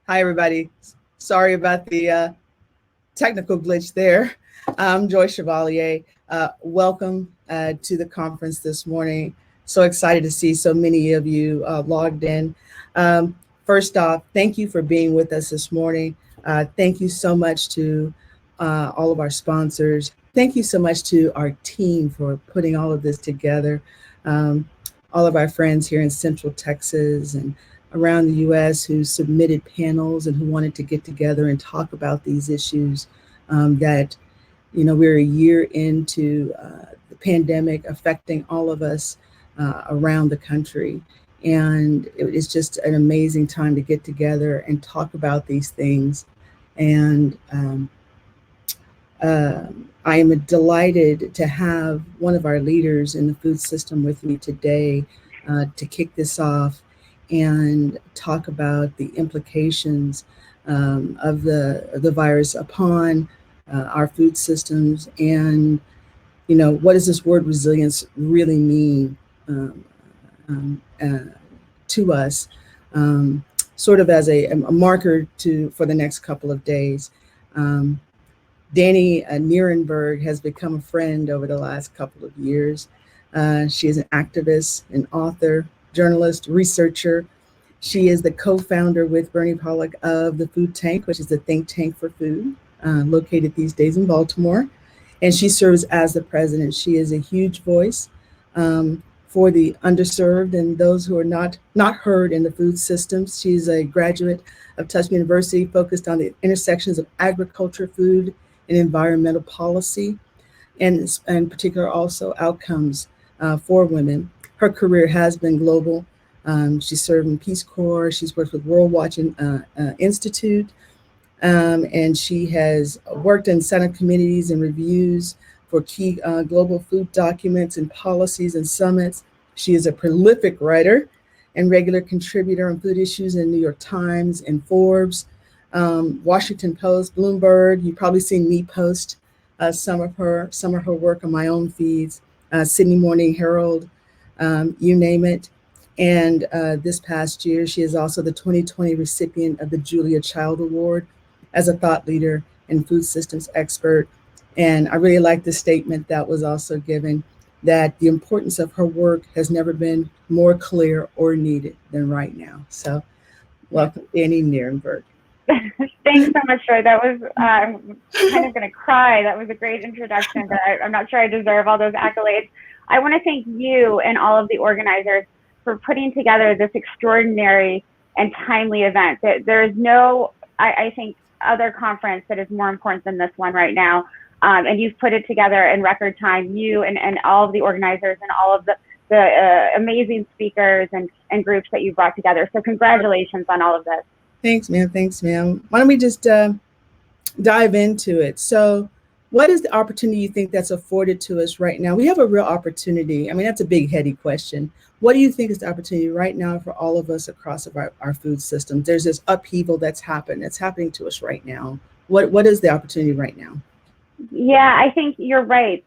Hi, everybody. Sorry about the technical glitch there. I'm Joy Chevalier. Welcome to the conference this morning. So excited to see so many of you logged in. First off, thank you for being with us this morning. Thank you so much to all of our sponsors. Thank you so much to our team for putting all of this together. All of our friends here in Central Texas and around the U.S. who submitted panels and who wanted to get together and talk about these issues that, we're a year into the pandemic affecting all of us around the country. And it's just an amazing time to get together and talk about these things. And I am delighted to have one of our leaders in the food system with me today to kick this off and talk about the implications of the virus upon our food systems, and what does this word resilience really mean to us, sort of as a marker for the next couple of days. Danny Nierenberg has become a friend over the last couple of years. She is an activist, an author, journalist, researcher. She is the co-founder with Bernie Pollack of the Food Tank, which is the think tank for food, located these days in Baltimore. And she serves as the president. She is a huge voice for the underserved and those who are not heard in the food systems. She's a graduate of Tufts University, focused on the intersections of agriculture, food, and environmental policy, and in particular also outcomes for women. Her career has been global. She's served in Peace Corps. She's worked with World Watch Institute, and she has worked in Senate committees and reviews for key global food documents and policies and summits. She is a prolific writer and regular contributor on food issues in New York Times and Forbes, Washington Post, Bloomberg. You've probably seen me post some of her work on my own feeds, Sydney Morning Herald, you name it. And this past year, she is also the 2020 recipient of the Julia Child Award as a thought leader and food systems expert. And I really like the statement that was also given, that the importance of her work has never been more clear or needed than right now. So welcome, Danny Nierenberg. Thanks so much, Joy. That was, I'm kind of going to cry. That was a great introduction, but I'm not sure I deserve all those accolades. I want to thank you and all of the organizers for putting together this extraordinary and timely event. There is no, I think, other conference that is more important than this one right now. And you've put it together in record time, you and all of the organizers and all of the amazing speakers and groups that you've brought together. So congratulations on all of this. Thanks, ma'am. Thanks, ma'am. Why don't we just dive into it? So what is the opportunity you think that's afforded to us right now? We have a real opportunity. I mean, that's a big, heady question. What do you think is the opportunity right now for all of us across our food systems? There's this upheaval that's happening to us right now. What is the opportunity right now? Yeah, I think you're right.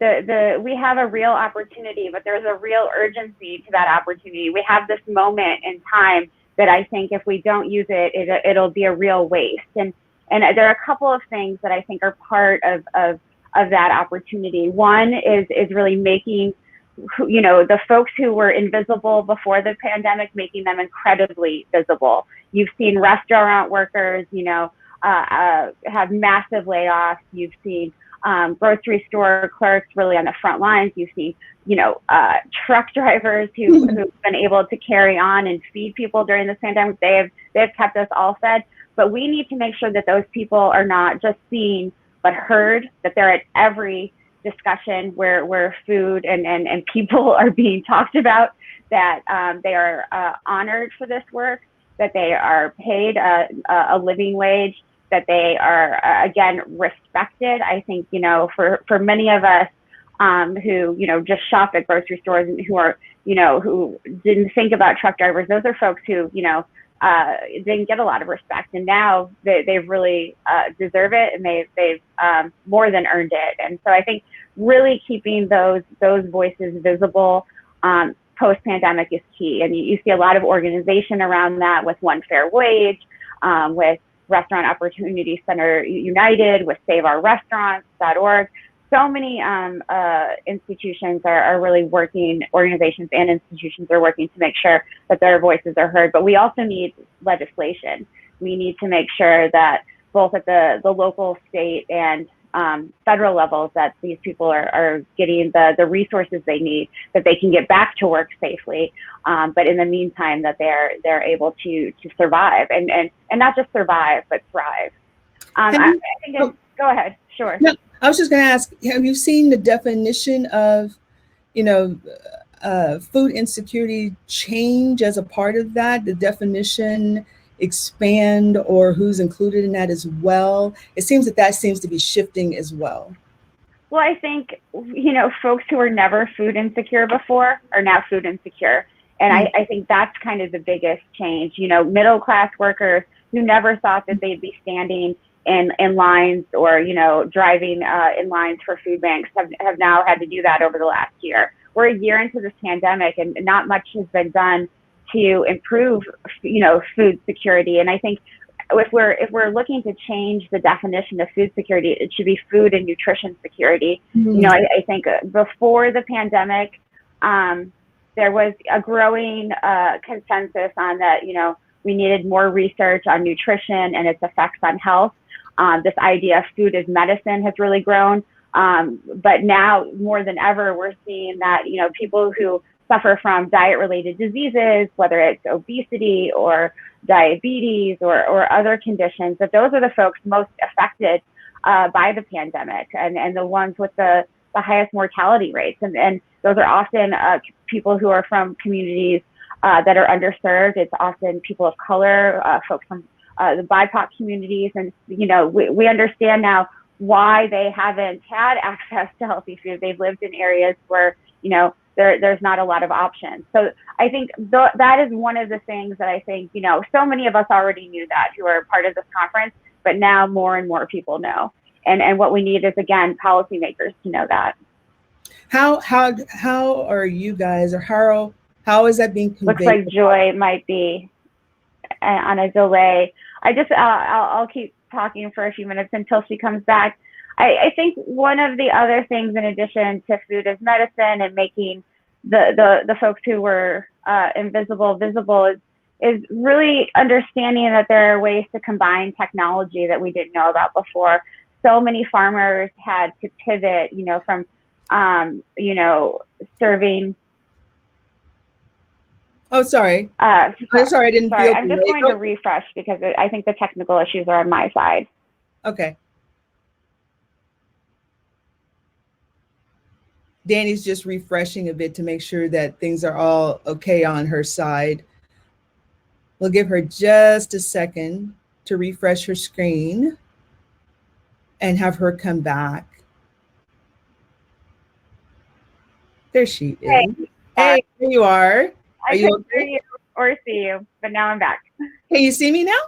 We have a real opportunity, but there's a real urgency to that opportunity. We have this moment in time that I think if we don't use it, it'll be a real waste. And there are a couple of things that I think are part of that opportunity. One is really making, the folks who were invisible before the pandemic, making them incredibly visible. You've seen restaurant workers, have massive layoffs. You've seen grocery store clerks really on the front lines. You've seen, truck drivers who've been able to carry on and feed people during this pandemic. They've kept us all fed. But we need to make sure that those people are not just seen, but heard, that they're at every discussion where food and people are being talked about, that they are honored for this work, that they are paid a living wage, that they are, again, respected. I think, for many of us who, just shop at grocery stores and who are, who didn't think about truck drivers, those are folks who, didn't get a lot of respect, and now they've really deserve it, and they've more than earned it. And so I think really keeping those voices visible post-pandemic is key. And you see a lot of organization around that with One Fair Wage, with Restaurant Opportunity Center United, with SaveOurRestaurants.org. So many institutions are really working, organizations and institutions are working to make sure that their voices are heard. But we also need legislation. We need to make sure that both at the local, state, and federal levels, that these people are getting the resources they need, that they can get back to work safely. But in the meantime, that they're able to survive and not just survive, but thrive. I think go ahead. Sure. No, I was just going to ask, have you seen the definition of, food insecurity change as a part of that? The definition expand, or who's included in that as well? It seems that seems to be shifting as well. Well, I think, folks who were never food insecure before are now food insecure. And I think that's kind of the biggest change. Middle-class workers who never thought that they'd be standing in lines or, driving in lines for food banks have now had to do that over the last year. We're a year into this pandemic, and not much has been done to improve, food security. And I think if we're looking to change the definition of food security, it should be food and nutrition security. Mm-hmm. I think before the pandemic, there was a growing consensus on that, we needed more research on nutrition and its effects on health. This idea of food as medicine has really grown. But now more than ever, we're seeing that, people who suffer from diet-related diseases, whether it's obesity or diabetes or other conditions, that those are the folks most affected by the pandemic and the ones with the highest mortality rates. And those are often people who are from communities that are underserved. It's often people of color, folks from the BIPOC communities. And, we understand now why they haven't had access to healthy food. They've lived in areas where, there's not a lot of options. So I think that is one of the things that I think, so many of us already knew that who are part of this conference, but now more and more people know. And what we need is, again, policymakers to know that. How are you guys, or how is that being conveyed? Looks like Joy might be on a delay. I'll keep talking for a few minutes until she comes back. I think one of the other things, in addition to food as medicine and making the folks who were invisible visible, is really understanding that there are ways to combine technology that we didn't know about before. So many farmers had to pivot, from serving. Oh, sorry. I'm sorry, I didn't feel. I'm just going to refresh because I think the technical issues are on my side. Okay. Danny's just refreshing a bit to make sure that things are all okay on her side. We'll give her just a second to refresh her screen and have her come back. There she is. Hey, there you are. I couldn't hear you or see you, but now I'm back. Can you see me now?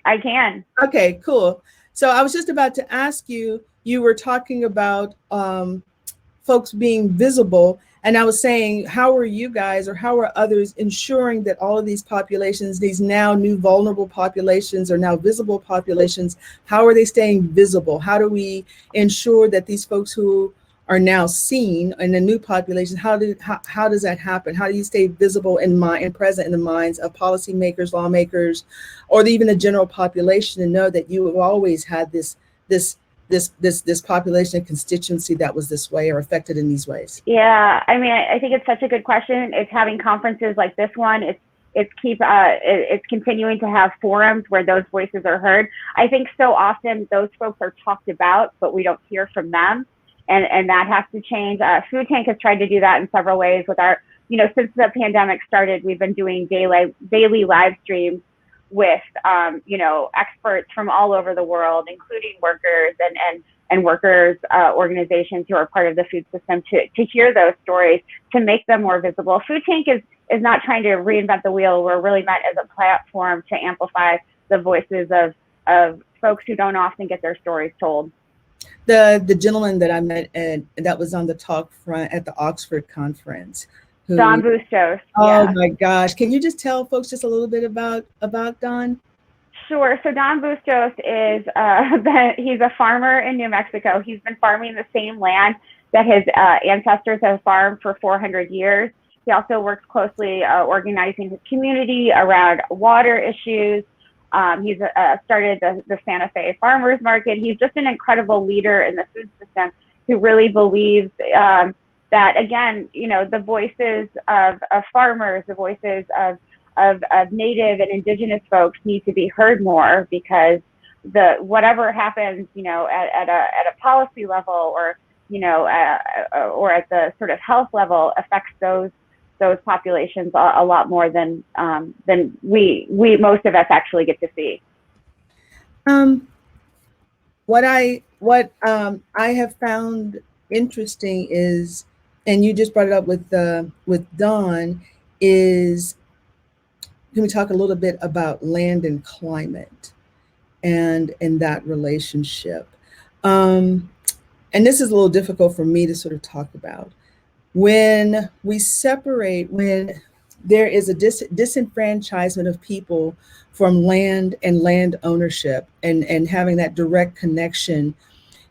I can. Okay, cool. So I was just about to ask you, you were talking about folks being visible, and I was saying, how are you guys, or how are others ensuring that all of these populations, these now new vulnerable populations, are now visible populations? How are they staying visible? How do we ensure that these folks who are now seen in the new population, how does that happen? How do you stay visible and present in the minds of policymakers, lawmakers, or even the general population, and know that you have always had this population and constituency that was this way or affected in these ways? Yeah, I think it's such a good question. It's having conferences like this one. It's continuing to have forums where those voices are heard. I think so often those folks are talked about, but we don't hear from them. And that has to change. Food Tank has tried to do that in several ways with our, since the pandemic started, we've been doing daily live streams with, experts from all over the world, including workers and workers organizations who are part of the food system, to hear those stories, to make them more visible. Food Tank is not trying to reinvent the wheel. We're really meant as a platform to amplify the voices of folks who don't often get their stories told. The gentleman that I met that was on the talk front at the Oxford conference, Don Bustos. Oh my gosh! Can you just tell folks just a little bit about Don? Sure. So Don Bustos is he's a farmer in New Mexico. He's been farming the same land that his ancestors have farmed for 400 years. He also works closely organizing his community around water issues. He's started the Santa Fe Farmers Market. He's just an incredible leader in the food system who really believes that, again, you know, the voices of farmers, the voices of Native and Indigenous folks need to be heard more, because whatever happens, you know, at a policy level, or, you know, or at the sort of health level, affects those populations a lot more than we most of us actually get to see. What I have found interesting is, and you just brought it up with Don, is, can we talk a little bit about land and climate and that relationship? And this is a little difficult for me to sort of talk about. When we separate, when there is a disenfranchisement of people from land and land ownership and having that direct connection,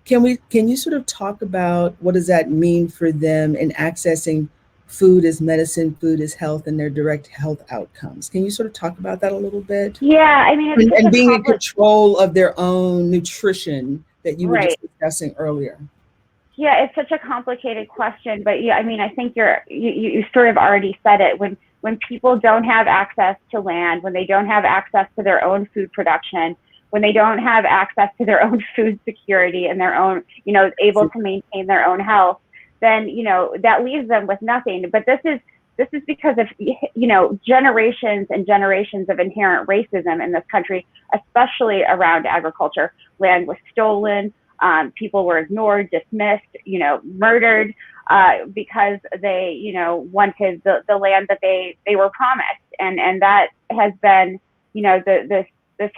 can you sort of talk about what does that mean for them in accessing food as medicine, food as health, and their direct health outcomes? Can you sort of talk about that a little bit? Yeah, I mean, and being in control of their own nutrition that you were right. just discussing earlier. Yeah, it's such a complicated question, but yeah, I mean, I think you sort of already said it. When people don't have access to land, when they don't have access to their own food production, when they don't have access to their own food security and their own, you know, able to maintain their own health, then, you know, that leaves them with nothing. But this is because of, you know, generations and generations of inherent racism in this country, especially around agriculture. Land was stolen. People were ignored, dismissed, you know, murdered because they, you know, wanted the land that they were promised. And that has been, you know, this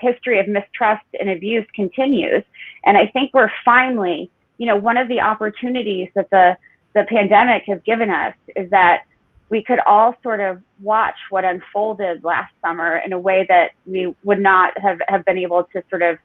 history of mistrust and abuse continues. And I think we're finally, you know, one of the opportunities that the pandemic has given us is that we could all sort of watch what unfolded last summer in a way that we would not have been able to sort of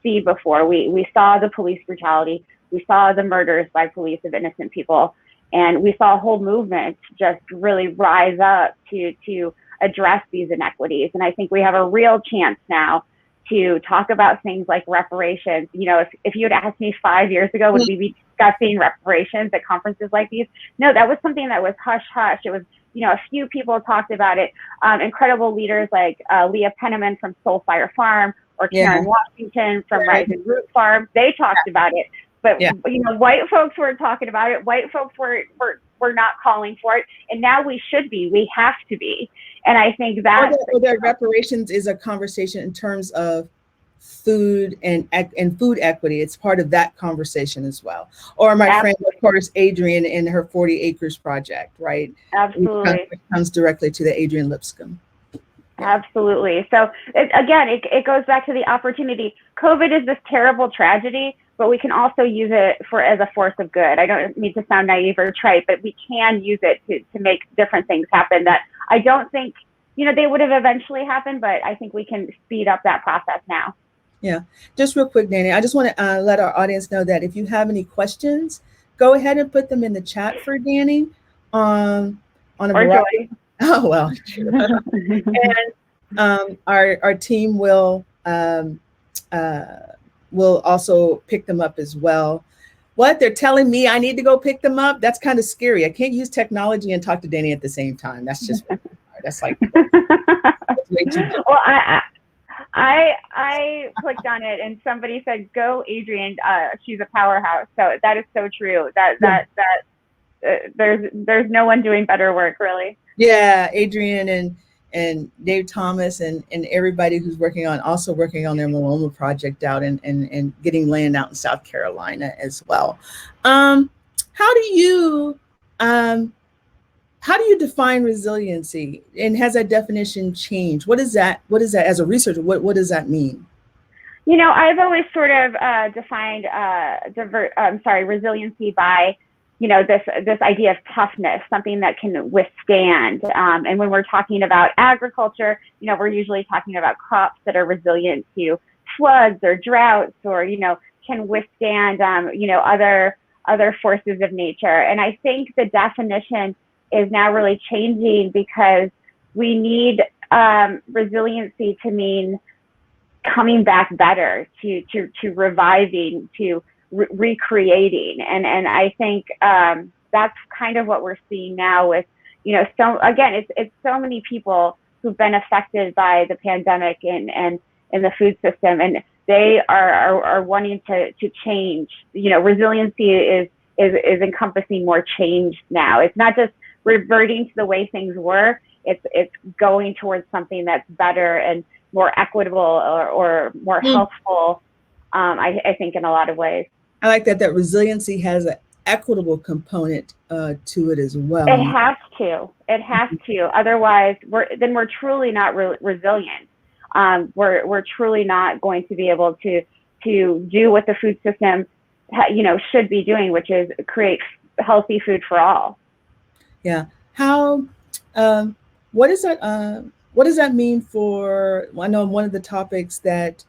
see before. We saw the police brutality, we saw the murders by police of innocent people, and we saw a whole movement just really rise up to address these inequities. And I think we have a real chance now to talk about things like reparations. You know, if you had asked me 5 years ago, would we be discussing reparations at conferences like these? No, that was something that was hush hush. It was, you know, a few people talked about it. Incredible leaders like Leah Penniman from Soulfire Farm, or Karen Washington from Rise and Root Farm, they talked about it. But you know, white folks weren't talking about it. White folks were not calling for it, and now we should be. We have to be. And I think that the reparations is a conversation in terms of food and food equity. It's part of that conversation as well. Or my friend, of course, Adrienne in her 40 Acres project, right? Absolutely. It comes directly to the Adrienne Lipscomb. Absolutely. So it goes back to the opportunity. COVID is this terrible tragedy, but we can also use it as a force of good. I don't need to sound naive or trite, but we can use it to make different things happen that I don't think, you know, they would have eventually happened, but I think we can speed up that process now. Yeah. Just real quick, Danny, I just want to let our audience know that if you have any questions, go ahead and put them in the chat for Danny on a variety. Oh, well, and our team will also pick them up as well. What? They're telling me I need to go pick them up? That's kind of scary. I can't use technology and talk to Danny at the same time. That's just, that's like, that's way too much. Well, I clicked on it and somebody said, go Adrienne, she's a powerhouse. So that is so true. There's no one doing better work, really. Yeah, Adrienne and Dave Thomas and everybody who's working on their Maloma project out and getting land out in South Carolina as well. How do you define resiliency, and has that definition changed? What is that as a researcher? What does that mean? You know, I've always sort of defined resiliency by this idea of toughness, something that can withstand. And when we're talking about agriculture, we're usually talking about crops that are resilient to floods or droughts, or can withstand other forces of nature. And I think the definition is now really changing, because we need resiliency to mean coming back better, to reviving, to recreating. And I think that's kind of what we're seeing now with, so again, it's so many people who've been affected by the pandemic and in the food system, and they are wanting to change. Resiliency is encompassing more change now. It's not just reverting to the way things were. It's going towards something that's better and more equitable, or more healthful. I think in a lot of ways. I like that resiliency has an equitable component to it as well. It has to. It has to. Otherwise, we're truly not resilient. We're truly not going to be able to do what the food system should be doing, which is create healthy food for all. Yeah. How? What does that mean for? I know one of the topics that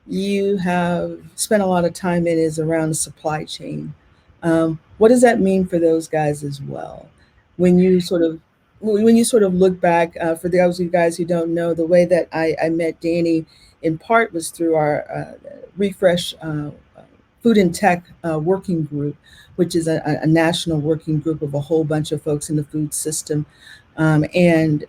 you have spent a lot of time in is around the supply chain. What does that mean for those guys as well? When you sort of look back, for those of you guys who don't know, the way that I met Danny in part was through our Refresh Food and Tech working group, which is a national working group of a whole bunch of folks in the food system. And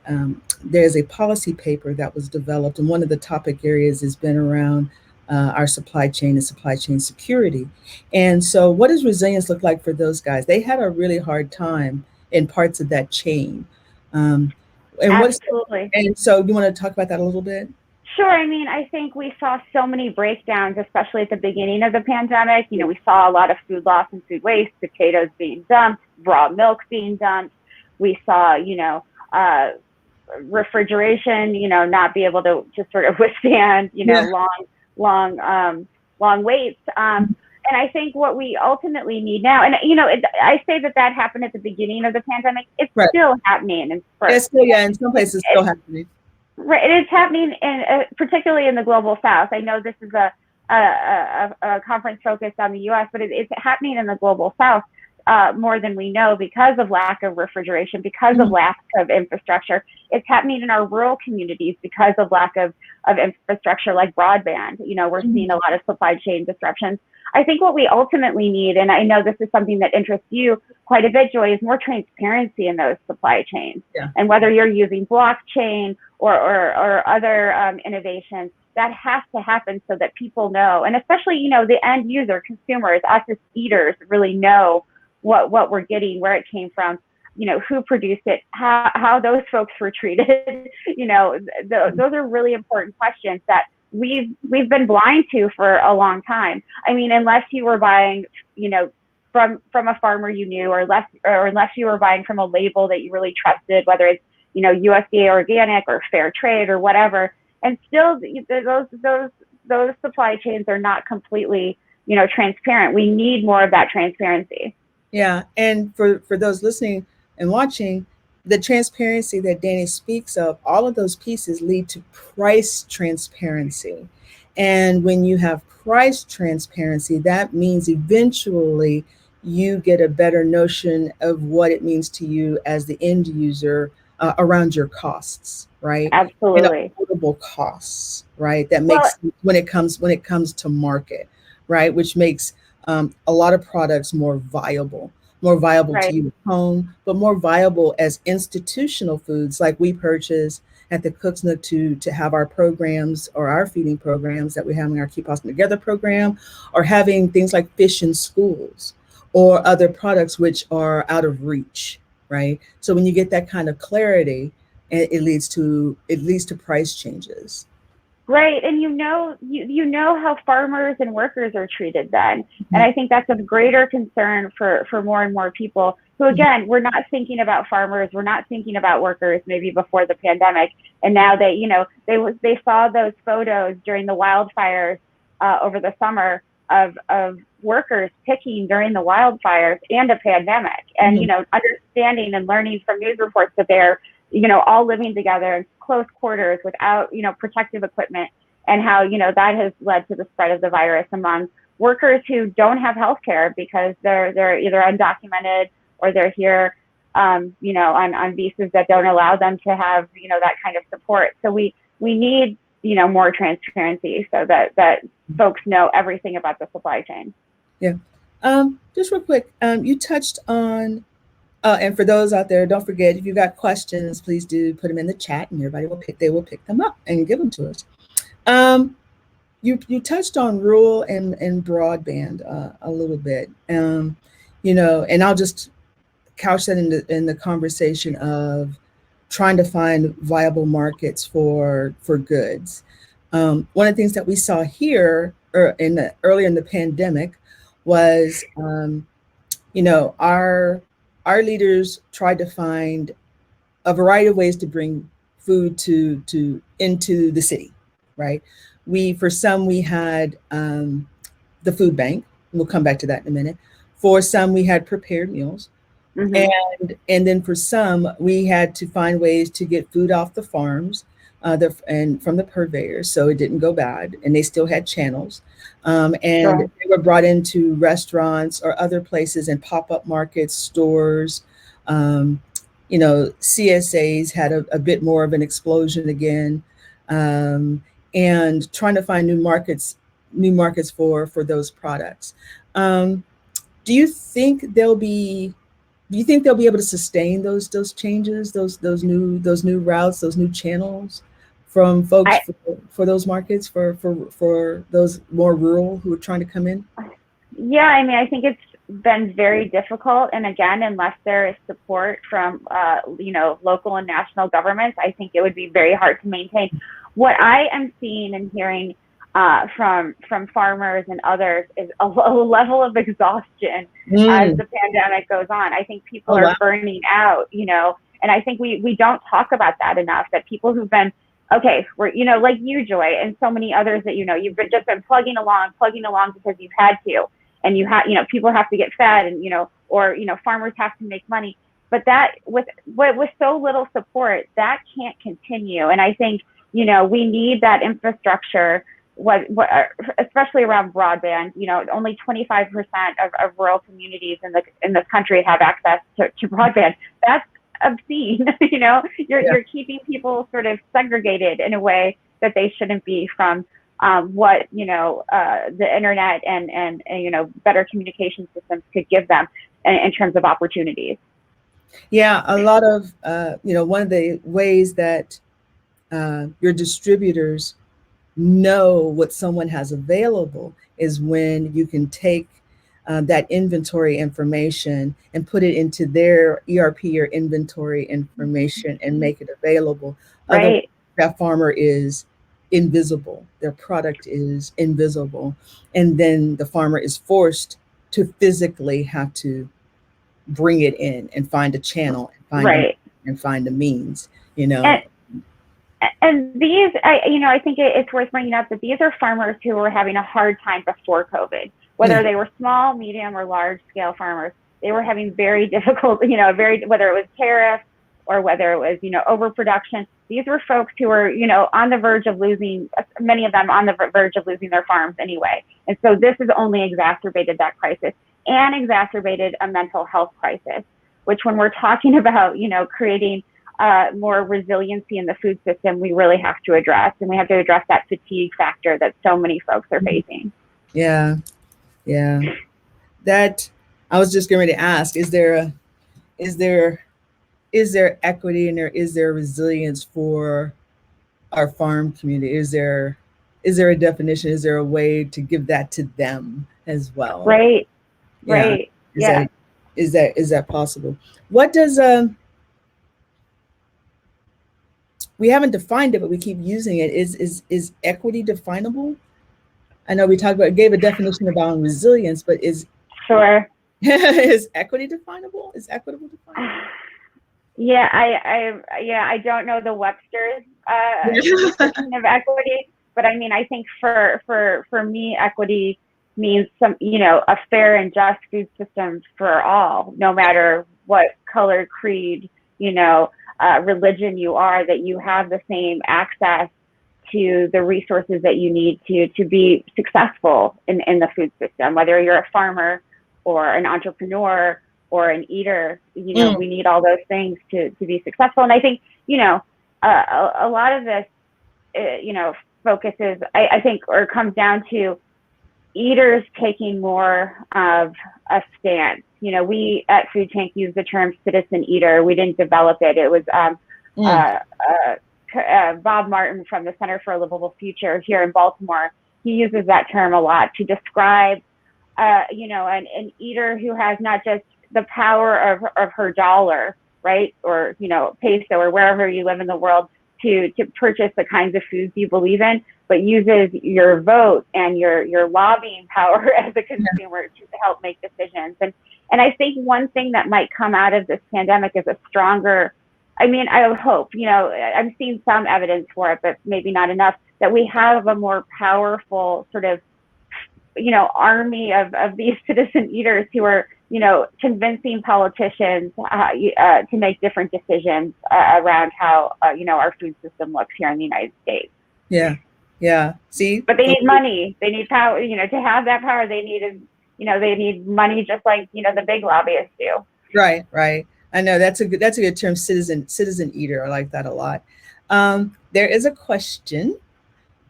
there's a policy paper that was developed, and one of the topic areas has been around our supply chain and supply chain security. And so what does resilience look like for those guys? They had a really hard time in parts of that chain. Absolutely. And so you want to talk about that a little bit? Sure. I mean, I think we saw so many breakdowns, especially at the beginning of the pandemic. We saw a lot of food loss and food waste, potatoes being dumped, raw milk being dumped. We saw, refrigeration, not be able to sort of withstand, long waits. And I think what we ultimately need now, and I say that happened at the beginning of the pandemic. It's still happening in some places it's still happening. Right, it is happening, particularly in the global South. I know this is a conference focused on the U.S., but it's happening in the global South more than we know, because of lack of refrigeration, because of lack of infrastructure. It's happening in our rural communities because of lack of infrastructure like broadband. We're seeing a lot of supply chain disruptions. I think what we ultimately need, and I know this is something that interests you quite a bit, Joy, is more transparency in those supply chains. Yeah. And whether you're using blockchain or other innovations, that has to happen so that people know, and especially, the end user, consumers, us as eaters, really know what we're getting, where it came from, who produced it, how those folks were treated. Those are really important questions that we've been blind to for a long time. I mean, unless you were buying, from a farmer you knew, or unless you were buying from a label that you really trusted, whether it's, USDA organic or fair trade or whatever. And still, those supply chains are not completely, transparent. We need more of that transparency. Yeah, and for those listening and watching, the transparency that Danny speaks of, all of those pieces lead to price transparency. And when you have price transparency, that means eventually you get a better notion of what it means to you as the end user around your costs, right? Absolutely. Affordable costs, right? That makes when it comes to market, right? Which makes a lot of products more viable right. to you at home, but more viable as institutional foods like we purchase at the Cook's Nook to have our programs, or our feeding programs that we have in our Keep Awesome Together program, or having things like fish in schools or other products which are out of reach, right? So when you get that kind of clarity, it leads to price changes. Right, and you know how farmers and workers are treated then, and I think that's of greater concern for more and more people who, again, we're not thinking about farmers, we're not thinking about workers maybe before the pandemic, and now they saw those photos during the wildfires over the summer of workers picking during the wildfires and a pandemic, and understanding and learning from news reports that they're all living together in close quarters without protective equipment, and how that has led to the spread of the virus among workers who don't have health care because they're either undocumented or they're here on visas that don't allow them to have that kind of support. So we need more transparency so that folks know everything about the supply chain. Yeah. Just real quick, you touched on, and for those out there, don't forget, if you've got questions, please do put them in the chat, and everybody will pick them up and give them to us. You touched on rural and broadband a little bit, and I'll just couch that in the conversation of trying to find viable markets for goods. One of the things that we saw here earlier in the pandemic was, our leaders tried to find a variety of ways to bring food into the city, right? For some we had the food bank. We'll come back to that in a minute. For some we had prepared meals. Mm-hmm. And then for some, we had to find ways to get food off the farms and from the purveyors, so it didn't go bad, and they still had channels. And sure. They were brought into restaurants or other places and pop-up markets, stores. CSAs had a bit more of an explosion again, and trying to find new markets for those products. Do you think they'll be able to sustain those changes, those new routes, those new channels from folks for those markets, for those more rural who are trying to come in? Yeah, I think it's been very difficult, and again, unless there is support from local and national governments, I think it would be very hard to maintain. What I am seeing and hearing from farmers and others is a level of exhaustion as the pandemic goes on. I think people are burning out, and I think we don't talk about that enough, that people who've been, we're, like you, Joy, and so many others that, you've just been plugging along because you've had to, and people have to get fed, and, or farmers have to make money, but that with so little support, that can't continue. And I think, we need that infrastructure, especially around broadband. Only 25% of rural communities in this country have access to broadband. That's obscene. You're keeping people sort of segregated in a way that they shouldn't be from what the internet and better communication systems could give them in terms of opportunities. Yeah, a lot of one of the ways that your distributors know what someone has available is when you can take that inventory information and put it into their ERP or inventory information and make it available. Right. Otherwise, that farmer is invisible. Their product is invisible. And then the farmer is forced to physically have to bring it in and find a channel and find a means, And these, I think it's worth bringing up that these are farmers who were having a hard time before COVID, whether they were small, medium, or large scale farmers. They were having very difficult, whether it was tariffs or whether it was, overproduction. These were folks who were, on the verge of losing, many of them on the verge of losing their farms anyway. And so this has only exacerbated that crisis and exacerbated a mental health crisis, which when we're talking about, creating more resiliency in the food system, we really have to address, and we have to address that fatigue factor that so many folks are facing. Yeah. That I was just going to ask: is there equity and is there resilience for our farm community? Is there a definition? Is there a way to give that to them as well? Right. Right. Is that possible? What does we haven't defined it, but we keep using it. Is equity definable? I know we gave a definition about resilience, but is equity definable? Is equitable definable? Yeah, I don't know the Webster's definition of equity, but I think for me, equity means a fair and just food system for all, no matter what color, creed, religion you are, that you have the same access to the resources that you need to be successful in the food system, whether you're a farmer or an entrepreneur or an eater. We need all those things to be successful. And I think, a lot of this, focuses, I think, or comes down to eaters taking more of a stance. We at Food Tank use the term citizen eater. We didn't develop it. It was Bob Martin from the Center for a Livable Future here in Baltimore. He uses that term a lot to describe, an eater who has not just the power of her dollar, right, or peso, or wherever you live in the world, to purchase the kinds of foods you believe in, but uses your vote and your lobbying power as a consumer to help make decisions. And I think one thing that might come out of this pandemic is a stronger, I would hope, I'm seeing some evidence for it, but maybe not enough, that we have a more powerful sort of, army of these citizen eaters who are, convincing politicians to make different decisions around how, our food system looks here in the United States. Yeah. Yeah. See, but they need money. They need power, to have that power. They need, they need money just like, the big lobbyists do. Right. Right. I know that's a good term. Citizen eater. I like that a lot. There is a question.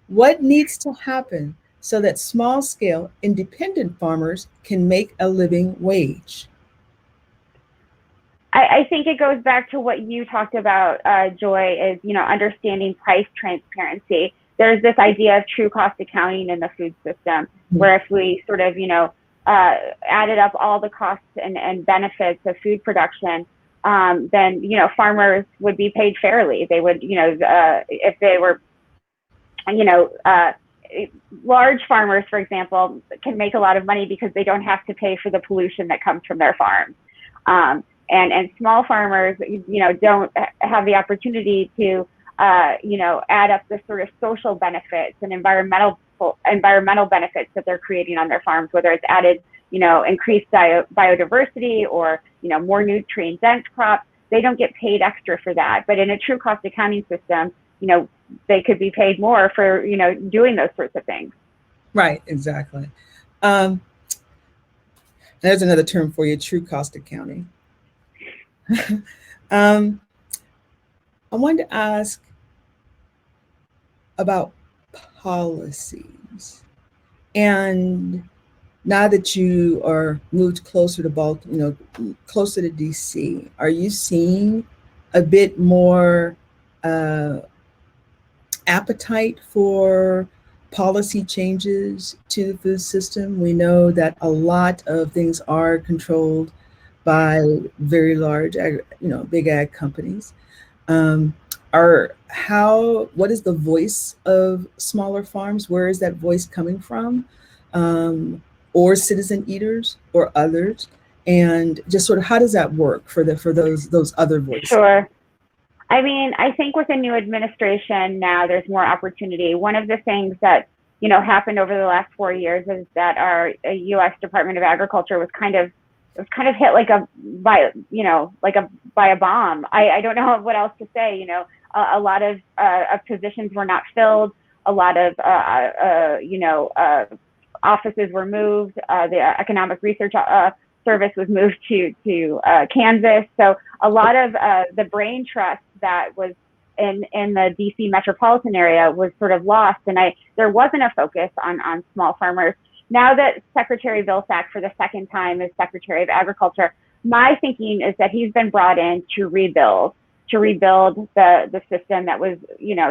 What needs to happen so that small scale independent farmers can make a living wage? I think it goes back to what you talked about, Joy, is, understanding price transparency. There's this idea of true cost accounting in the food system, where if we sort of, added up all the costs and benefits of food production, then, farmers would be paid fairly. They would, if they were, large farmers, for example, can make a lot of money because they don't have to pay for the pollution that comes from their farms. And small farmers, don't have the opportunity to, add up the sort of social benefits and environmental benefits that they're creating on their farms, whether it's added, increased biodiversity or, more nutrient dense crops. They don't get paid extra for that. But in a true cost accounting system, they could be paid more for, doing those sorts of things. Right, exactly. There's another term for you, true cost accounting. I wanted to ask about policies. And now that you are moved closer to Baltimore, closer to DC, are you seeing a bit more appetite for policy changes to the food system? We know that a lot of things are controlled by very large, big ag companies. What is the voice of smaller farms? Where is that voice coming from? Or citizen eaters or others? And just sort of how does that work for those other voices? Sure. I think with the new administration now, there's more opportunity. One of the things that, happened over the last 4 years is that our U.S. Department of Agriculture was kind of hit by a bomb. I don't know what else to say. A lot of positions were not filled. A lot of offices were moved. The Economic Research Service was moved to Kansas. So a lot of the brain trust that was in the DC metropolitan area was sort of lost, and there wasn't a focus on small farmers. Now that Secretary Vilsack, for the second time, is Secretary of Agriculture, my thinking is that he's been brought in to rebuild the system that was,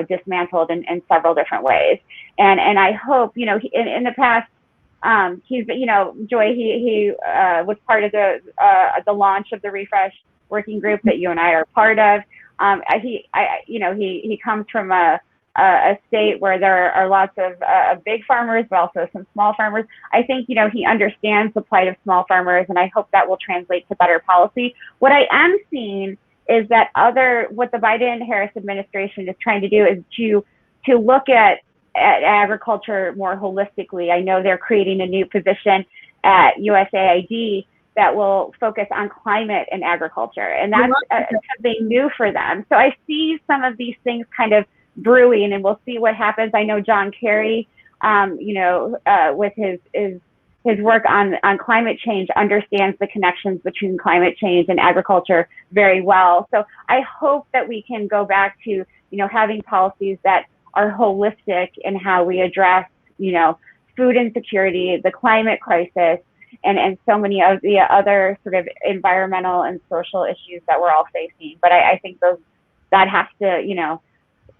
dismantled in several different ways. And I hope, in the past, he's, Joy, he was part of the launch of the Refresh working group that you and I are part of. He comes from a state where there are lots of big farmers, but also some small farmers. I think, he understands the plight of small farmers, and I hope that will translate to better policy. What I am seeing is that what the Biden-Harris administration is trying to do is to look at agriculture more holistically. I know they're creating a new position at USAID that will focus on climate and agriculture, and that's something new for them. So I see some of these things kind of brewing, and we'll see what happens. I know John Kerry, with his work on climate change, understands the connections between climate change and agriculture very well. So I hope that we can go back to, having policies that are holistic in how we address, food insecurity, the climate crisis, and so many of the other sort of environmental and social issues that we're all facing. But I think that has to,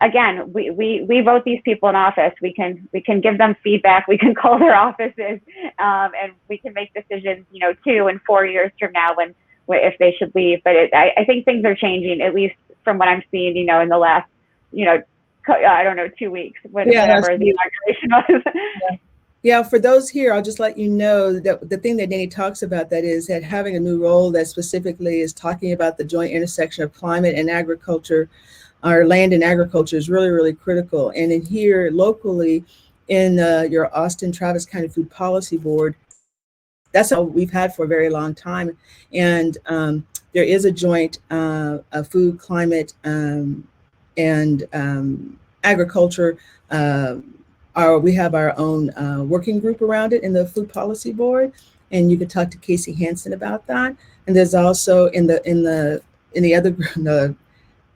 again, we vote these people in office. We can give them feedback. We can call their offices, and we can make decisions, 2 and 4 years from now if they should leave. But I think things are changing, at least from what I'm seeing, in the last, 2 weeks, whatever the inauguration was. Yeah, for those here, I'll just let you know that the thing that Danny talks about that is that having a new role that specifically is talking about the joint intersection of climate and agriculture, our land and agriculture, is really, really critical. And in here locally in your Austin Travis County Food Policy Board, that's what we've had for a very long time. And there is a joint food, climate, and agriculture. We have our own working group around it in the Food Policy Board, and you can talk to Casey Hansen about that. And there's also in the other group,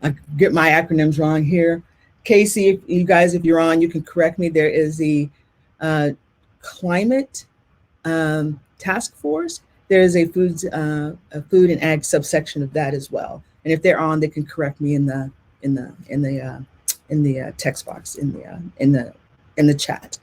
I get my acronyms wrong here. Casey, if you're on, you can correct me. There is the climate task force. There is a food and ag subsection of that as well. And if they're on, they can correct me in the text box in the chat.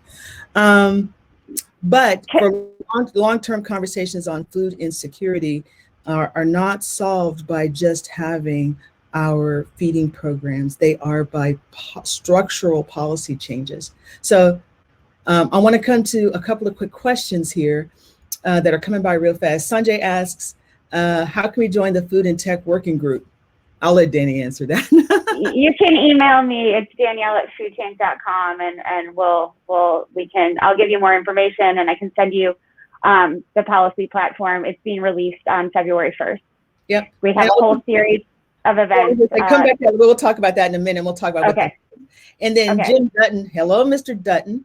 But for long-term conversations on food insecurity are not solved by just having our feeding programs. They are by structural policy changes. So I want to come to a couple of quick questions here that are coming by real fast. Sanjay asks, how can we join the Food and Tech Working Group? I'll let Danny answer that. You can email me. It's Danielle@foodtank.com, and I'll give you more information, and I can send you the policy platform. It's being released on February 1st. Yep. We have a whole series of events. Come back. We'll talk about that in a minute. We'll talk about okay. And then Jim Dutton, hello, Mr. Dutton,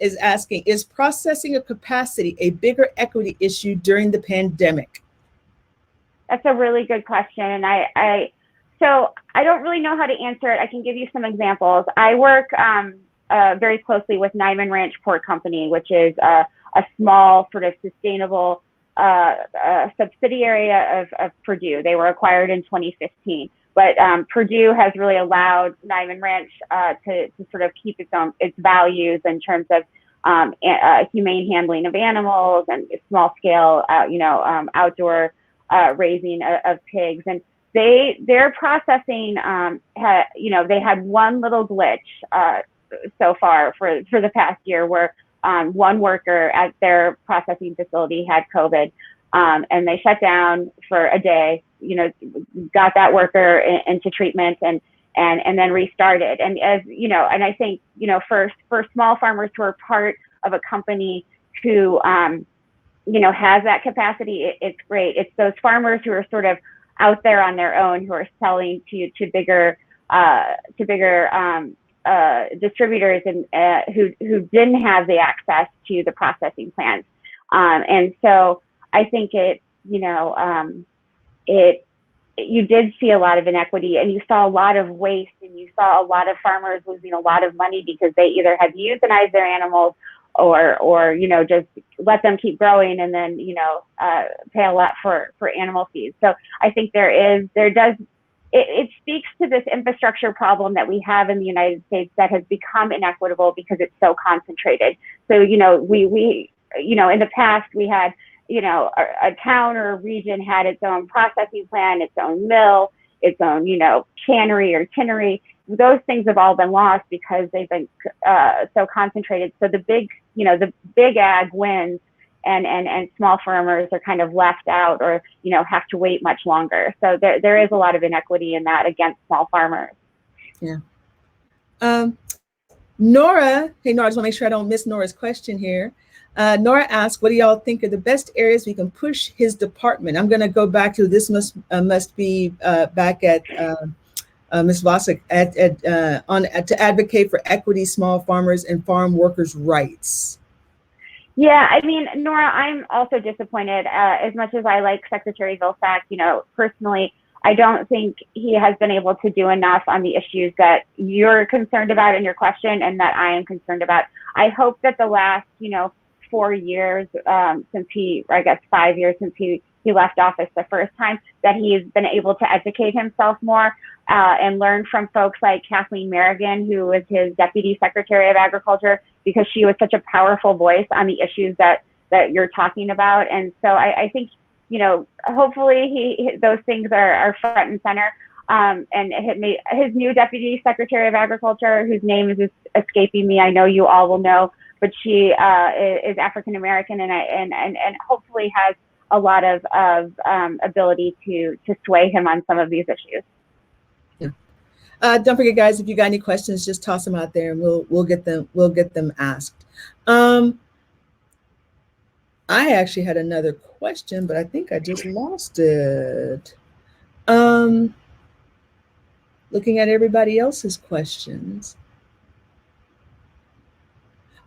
is asking, is processing of capacity a bigger equity issue during the pandemic? That's a really good question. And so I don't really know how to answer it. I can give you some examples. I work very closely with Nyman Ranch Pork Company, which is a small sort of sustainable subsidiary of Purdue. They were acquired in 2015. But Purdue has really allowed Nyman Ranch to sort of keep its values in terms of humane handling of animals and small scale, outdoor raising of pigs. And their processing, they had one little glitch so far for the past year where one worker at their processing facility had COVID, and they shut down for a day, got that worker into treatment and then restarted. And as and I think, for small farmers who are part of a company who, has that capacity, it's great. It's those farmers who are sort of out there on their own, who are selling to bigger distributors and who didn't have the access to the processing plants. And so I think you did see a lot of inequity, and you saw a lot of waste, and you saw a lot of farmers losing a lot of money because they either had euthanized their animals or just let them keep growing and then, pay a lot for animal feed. So I think it speaks to this infrastructure problem that we have in the United States that has become inequitable because it's so concentrated. So, we in the past we had, a town or a region had its own processing plant, its own mill, its own, cannery or tinnery. Those things have all been lost because they've been so concentrated. So the big ag wins, and small farmers are kind of left out or, have to wait much longer. So there is a lot of inequity in that against small farmers. Yeah. Nora, hey Nora, I just want to make sure I don't miss Nora's question here. Nora asked, what do y'all think are the best areas we can push his department? I'm going to go back to this must be back at Ms. Vosick to advocate for equity, small farmers and farm workers' rights. Yeah, I mean, Nora, I'm also disappointed. As much as I like Secretary Vilsack, you know, personally, I don't think he has been able to do enough on the issues that you're concerned about in your question and that I am concerned about. I hope that the last, 4 years since he, or I guess 5 years since he left office the first time, that he's been able to educate himself more and learn from folks like Kathleen Merrigan, who was his Deputy Secretary of Agriculture, because she was such a powerful voice on the issues that you're talking about. And so I think, hopefully those things are front and center. And his new Deputy Secretary of Agriculture, whose name is escaping me, I know you all will know, but she is African American and hopefully has a lot of ability to sway him on some of these issues. Yeah. Don't forget, guys, if you got any questions, just toss them out there, and we'll get them asked. I actually had another question, but I think I just lost it. Looking at everybody else's questions.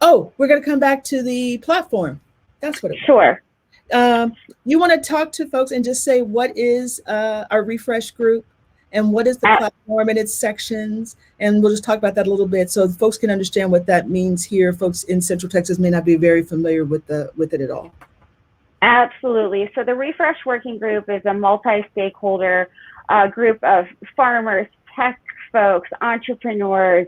Oh, we're going to come back to the platform. That's what it was. Sure. You want to talk to folks and just say what is our refresh group and what is the platform and its sections, and we'll just talk about that a little bit so folks can understand what that means here. Folks in Central Texas may not be very familiar with it at all. Absolutely. So the Refresh Working Group is a multi-stakeholder group of farmers, tech folks, entrepreneurs,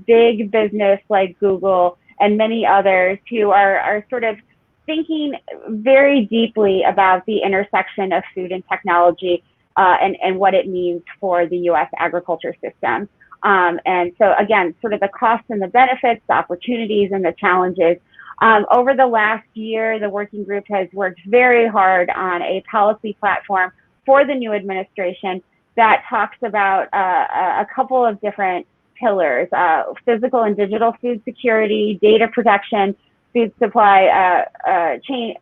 big business like Google, and many others who are sort of thinking very deeply about the intersection of food and technology and what it means for the U.S. agriculture system. And so again, sort of the costs and the benefits, the opportunities and the challenges. Over the last year, the working group has worked very hard on a policy platform for the new administration that talks about a couple of different pillars: physical and digital food security, data protection, food supply chain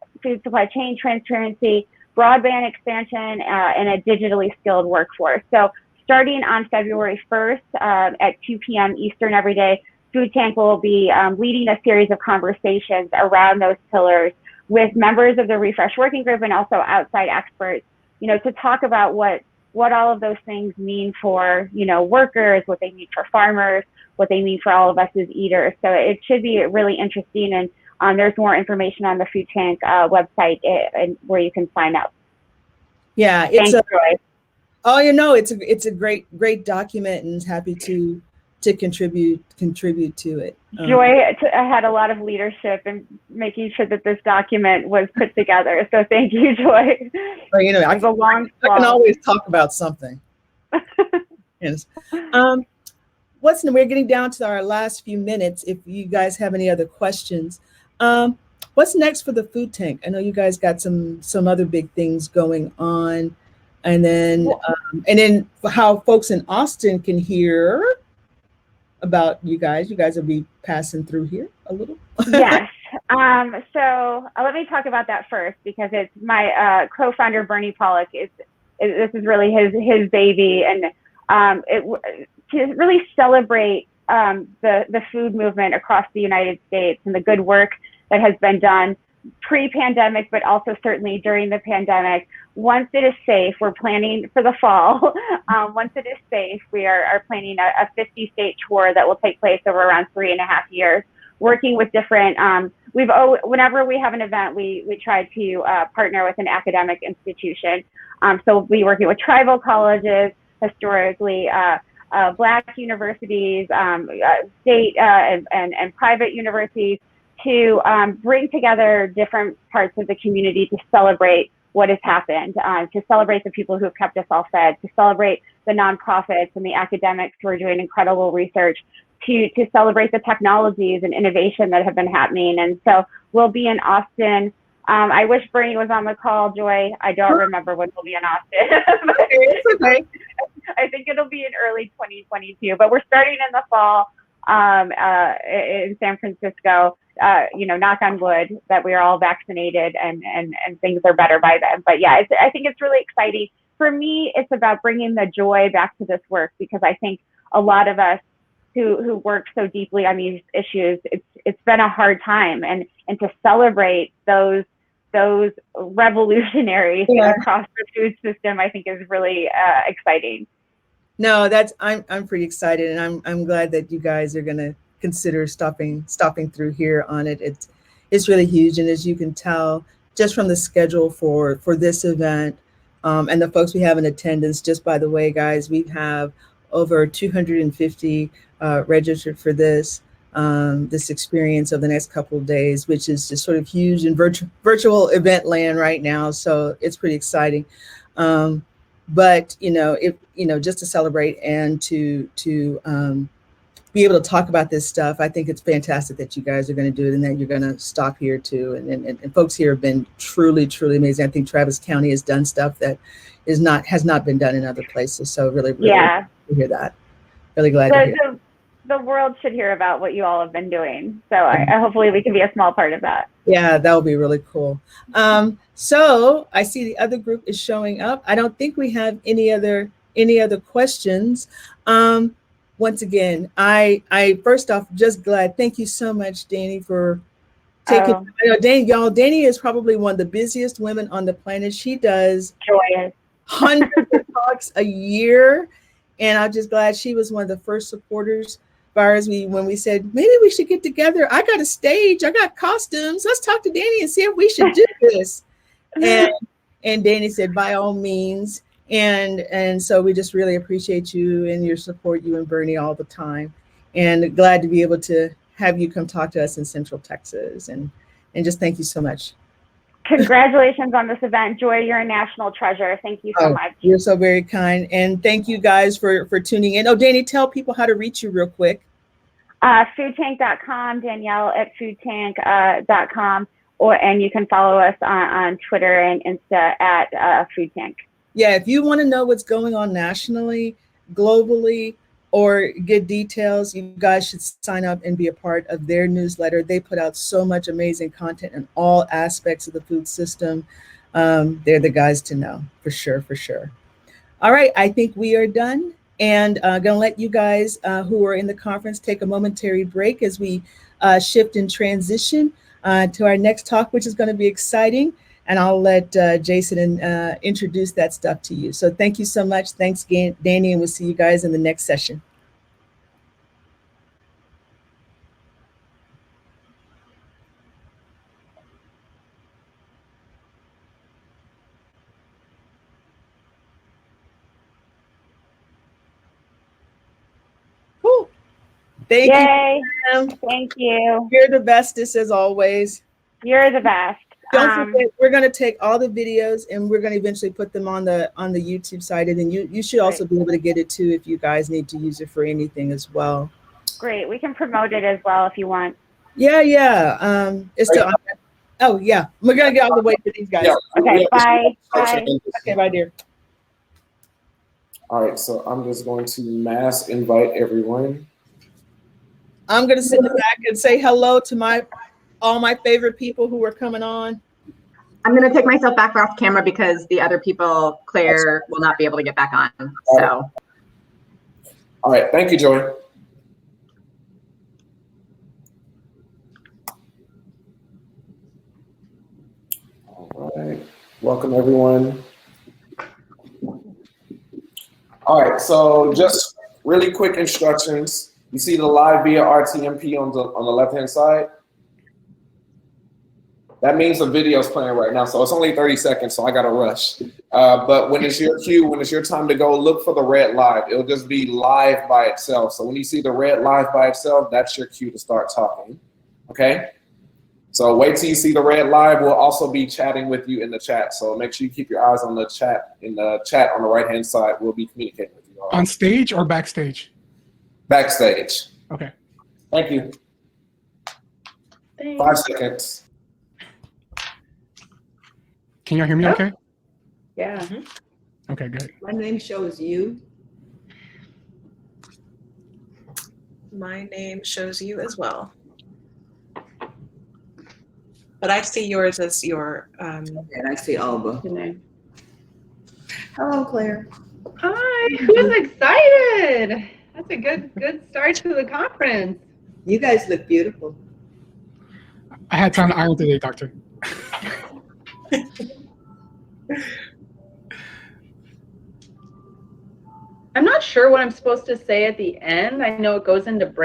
transparency, broadband expansion, and a digitally skilled workforce. So starting on February 1st at 2 p.m. Eastern every day, Food Tank will be leading a series of conversations around those pillars with members of the Refresh Working Group and also outside experts, to talk about what all of those things mean for, workers, what they mean for farmers, what they mean for all of us as eaters. So it should be really interesting. And there's more information on the Food Tank website where you can sign up. Yeah, it's it's a great document, and happy to contribute to it. Joy had a lot of leadership in making sure that this document was put together. So thank you, Joy. Well, I can always talk about something. Yes. We're getting down to our last few minutes. If you guys have any other questions, what's next for the Food Tank? I know you guys got some other big things going on, and then how folks in Austin can hear about you guys. You guys will be passing through here a little. Yes. So let me talk about that first, because it's my co-founder Bernie Pollock. This is really his baby, and to really celebrate the food movement across the United States and the good work that has been done pre-pandemic, but also certainly during the pandemic. Once it is safe, we're planning for the fall. Once it is safe, we are planning a 50-state tour that will take place over around 3.5 years, working with different, whenever we have an event, we try to partner with an academic institution. So we'll be working with tribal colleges, historically Black universities, state and private universities, to bring together different parts of the community to celebrate what has happened, to celebrate the people who have kept us all fed, to celebrate the nonprofits and the academics who are doing incredible research, to celebrate the technologies and innovation that have been happening. And so we'll be in Austin. I wish Bernie was on the call, Joy. I don't remember when we'll be in Austin. Okay. I think it'll be in early 2022, but we're starting in the fall. in San Francisco. Knock on wood that we are all vaccinated and things are better by then. But yeah, I think it's really exciting. For me, it's about bringing the joy back to this work, because I think a lot of us who work so deeply on these issues, it's been a hard time, and to celebrate those revolutionaries across the food system, I think is really exciting. No, I'm pretty excited, and I'm glad that you guys are gonna consider stopping through here on it. It's really huge, and as you can tell just from the schedule for this event, and the folks we have in attendance. Just by the way, guys, we have over 250 registered for this experience over the next couple of days, which is just sort of huge in virtual event land right now. So it's pretty exciting. But just to celebrate and to be able to talk about this stuff, I think it's fantastic that you guys are going to do it, and that you're going to stop here too. And folks here have been truly, truly amazing. I think Travis County has done stuff that has not been done in other places. So really, really yeah, to hear that. Really glad to hear. The world should hear about what you all have been doing. So hopefully we can be a small part of that. Yeah, that would be really cool. So I see the other group is showing up. I don't think we have any other questions. Once again, I first off just glad. Thank you so much, Danny, for taking. Danny is probably one of the busiest women on the planet. She does hundreds of talks a year, and I'm just glad she was one of the first supporters. When we said maybe we should get together, I got a stage, I got costumes. Let's talk to Danny and see if we should do this. And Danny said, by all means. And so we just really appreciate you and your support, you and Bernie, all the time. And glad to be able to have you come talk to us in Central Texas. And just thank you so much. Congratulations on this event. Joy, you're a national treasure. Thank you so much. You're so very kind. And thank you guys for tuning in. Oh, Danny, tell people how to reach you real quick. Foodtank.com, Danielle at foodtank.com, and you can follow us on Twitter and Insta at Foodtank. Yeah, if you want to know what's going on nationally, globally, or get details, you guys should sign up and be a part of their newsletter. They put out so much amazing content in all aspects of the food system. They're the guys to know, for sure, for sure. All right, I think we are done. And I'm going to let you guys who are in the conference take a momentary break as we shift and transition to our next talk, which is going to be exciting. And I'll let Jason introduce that stuff to you. So thank you so much. Thanks, Danny, and we'll see you guys in the next session. Woo. Thank you. Thank you. You're the bestest as always. You're the best. Don't forget, we're going to take all the videos and we're going to eventually put them on the YouTube site, and then you should also be able to get it too if you guys need to use it for anything as well. Great, we can promote it as well if you want. Yeah. It's still. Oh yeah, we're gonna get all the way to these guys. Yeah. Okay, bye. Bye. Okay, bye, dear. All right, so I'm just going to mass invite everyone. I'm gonna sit in the back and say hello to all my favorite people who are coming on. I'm going to take myself back off camera because the other people, Claire, will not be able to get back on. So. All right. Thank you, Joy. All right. Welcome, everyone. All right. So just really quick instructions. You see the live via RTMP on the left-hand side? That means the video's playing right now, so it's only 30 seconds, so I gotta rush. But when it's your cue, when it's your time to go, look for the red live. It'll just be live by itself. So when you see the red live by itself, that's your cue to start talking, okay? So wait till you see the red live. We'll also be chatting with you in the chat, so make sure you keep your eyes on the chat. In the chat on the right-hand side, we'll be communicating with you all. On stage or backstage? Backstage. Okay. Thank you. Thanks. 5 seconds. Can y'all hear me okay? Yeah. Okay, good. My name shows you. My name shows you as well. But I see yours as your. And I see Alba. Name. Hello, Claire. Hi, who's excited? That's a good start to the conference. You guys look beautiful. I had time to iron today, doctor. I'm not sure what I'm supposed to say at the end. I know it goes into